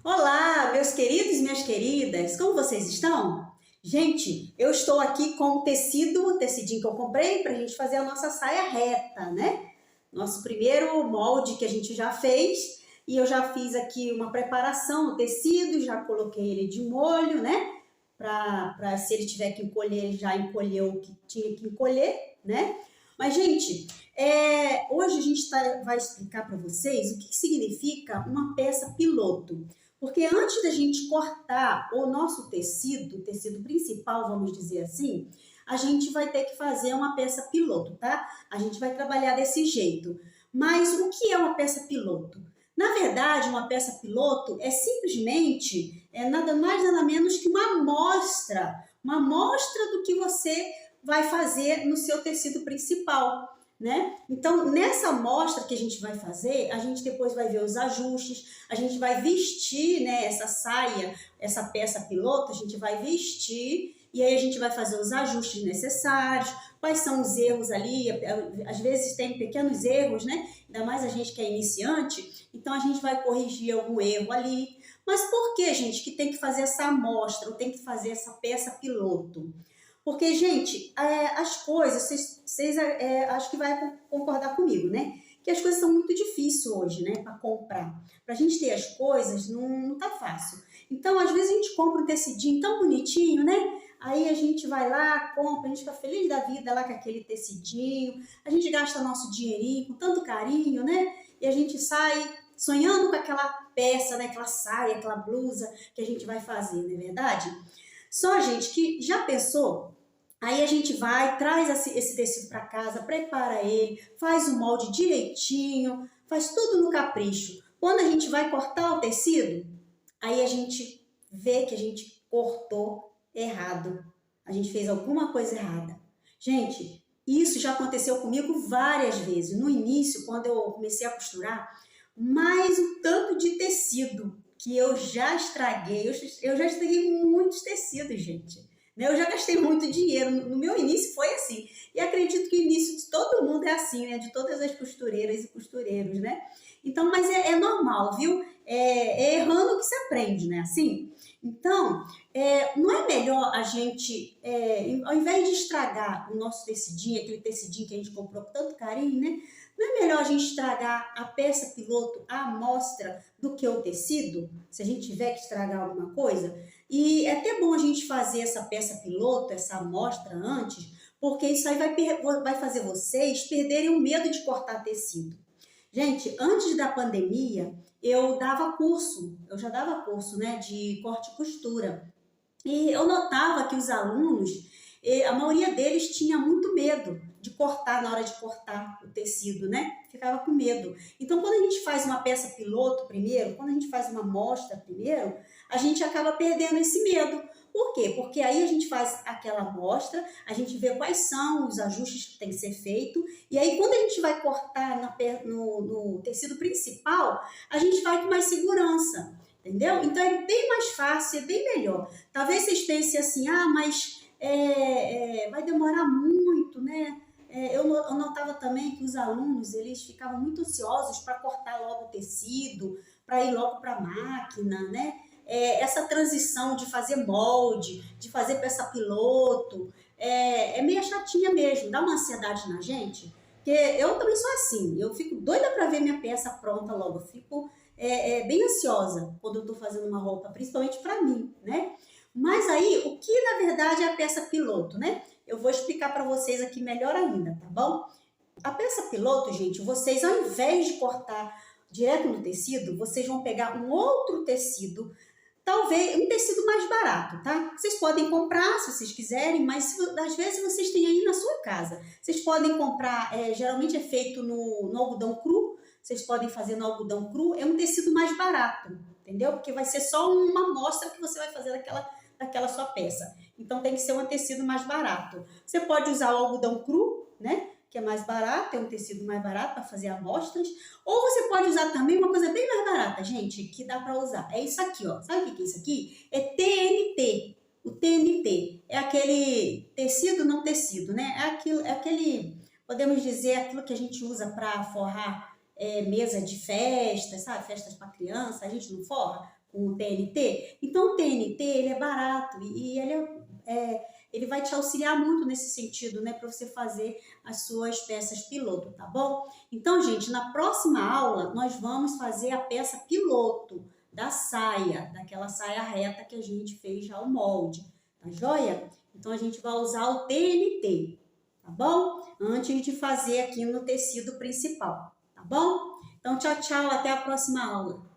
Olá, meus queridos e minhas queridas, como vocês estão? Gente, eu estou aqui com o tecidinho que eu comprei para a gente fazer a nossa saia reta, né? Nosso primeiro molde que a gente já fez e eu já fiz aqui uma preparação do tecido, já coloquei ele de molho, né? Para se ele tiver que encolher, ele já encolheu o que tinha que encolher, né? Mas, gente, hoje a gente vai explicar para vocês o que significa uma peça piloto. Porque antes da gente cortar o nosso tecido, o tecido principal, vamos dizer assim, a gente vai ter que fazer uma peça piloto, tá? A gente vai trabalhar desse jeito. Mas o que é uma peça piloto? Na verdade, uma peça piloto é simplesmente nada mais nada menos que uma amostra do que você vai fazer no seu tecido principal. Né? Então, nessa amostra que a gente vai fazer, a gente depois vai ver os ajustes, a gente vai vestir, né, essa saia, essa peça piloto, a gente vai vestir e aí a gente vai fazer os ajustes necessários, quais são os erros ali, às vezes tem pequenos erros, né? Ainda mais a gente que é iniciante, então a gente vai corrigir algum erro ali. Mas por que, gente, que tem que fazer essa amostra, ou tem que fazer essa peça piloto? Porque, gente, as coisas, vocês acho que vai concordar comigo, né? Que as coisas são muito difíceis hoje, né? Para comprar. Para a gente ter as coisas, não tá fácil. Então, às vezes a gente compra um tecidinho tão bonitinho, né? Aí a gente vai lá, compra, a gente fica feliz da vida lá com aquele tecidinho. A gente gasta nosso dinheirinho com tanto carinho, né? E a gente sai sonhando com aquela peça, né? Aquela saia, aquela blusa que a gente vai fazer, não é verdade? Só, gente, que já pensou? Aí a gente vai, traz esse tecido para casa, prepara ele, faz o molde direitinho, faz tudo no capricho. Quando a gente vai cortar o tecido, aí a gente vê que a gente cortou errado. A gente fez alguma coisa errada. Gente, isso já aconteceu comigo várias vezes. No início, quando eu comecei a costurar, mais um tanto de tecido que eu já estraguei. Eu já estraguei muitos tecidos, gente. Né? Eu já gastei muito dinheiro. No meu início foi assim. E acredito que o início de todo mundo é assim, né? De todas as costureiras e costureiros, né? Então, mas é normal, viu? É errando que se aprende, né? Assim? Então, não é melhor a gente, ao invés de estragar o nosso tecidinho, aquele tecidinho que a gente comprou com tanto carinho, né? Não é melhor a gente estragar a peça piloto, a amostra, do que o tecido, se a gente tiver que estragar alguma coisa? E é até bom a gente fazer essa peça piloto, essa amostra antes, porque isso aí vai fazer vocês perderem o medo de cortar tecido. Gente, antes da pandemia, eu já dava curso, né, de corte e costura. E eu notava que os alunos, a maioria deles tinha muito medo de cortar na hora de cortar o tecido, né? Ficava com medo. Então, quando a gente faz uma peça piloto primeiro, quando a gente faz uma amostra primeiro, a gente acaba perdendo esse medo. Por quê? Porque aí a gente faz aquela amostra, a gente vê quais são os ajustes que tem que ser feito, e aí quando a gente vai cortar no tecido principal, a gente vai com mais segurança. Entendeu? Então é bem mais fácil, é bem melhor. Talvez vocês pensem assim, mas vai demorar muito, né? Eu notava também que os alunos, eles ficavam muito ansiosos para cortar logo o tecido, para ir logo para a máquina, né? Essa transição de fazer molde, de fazer peça piloto, é meio chatinha mesmo, dá uma ansiedade na gente, porque eu também sou assim, eu fico doida para ver minha peça pronta logo, eu fico bem ansiosa quando eu estou fazendo uma roupa, principalmente para mim, né? Mas aí, o que na verdade é a peça piloto, né? Eu vou explicar para vocês aqui melhor ainda, tá bom? A peça piloto, gente, vocês ao invés de cortar direto no tecido, vocês vão pegar um outro tecido, talvez um tecido mais barato, tá? Vocês podem comprar se vocês quiserem, mas às vezes vocês têm aí na sua casa. Vocês podem comprar, geralmente é feito no algodão cru, vocês podem fazer no algodão cru, é um tecido mais barato, entendeu? Porque vai ser só uma amostra que você vai fazer daquela sua peça. Então tem que ser um tecido mais barato. Você pode usar o algodão cru, né? Que é mais barato, é um tecido mais barato para fazer amostras. Ou você pode usar também uma coisa bem mais barata, gente, que dá para usar. É isso aqui, ó. Sabe o que é isso aqui? É TNT. O TNT é aquele tecido não tecido, né? É aquele, podemos dizer, aquilo que a gente usa para forrar mesa de festa, sabe? Festas para criança, a gente não forra com o TNT. Então, o TNT, ele é barato e ele vai te auxiliar muito nesse sentido, né? Para você fazer as suas peças piloto, tá bom? Então, gente, na próxima aula, nós vamos fazer a peça piloto da saia, daquela saia reta que a gente fez já o molde, tá joia? Então, a gente vai usar o TNT, tá bom? Antes de fazer aqui no tecido principal, tá bom? Então, tchau, tchau, até a próxima aula.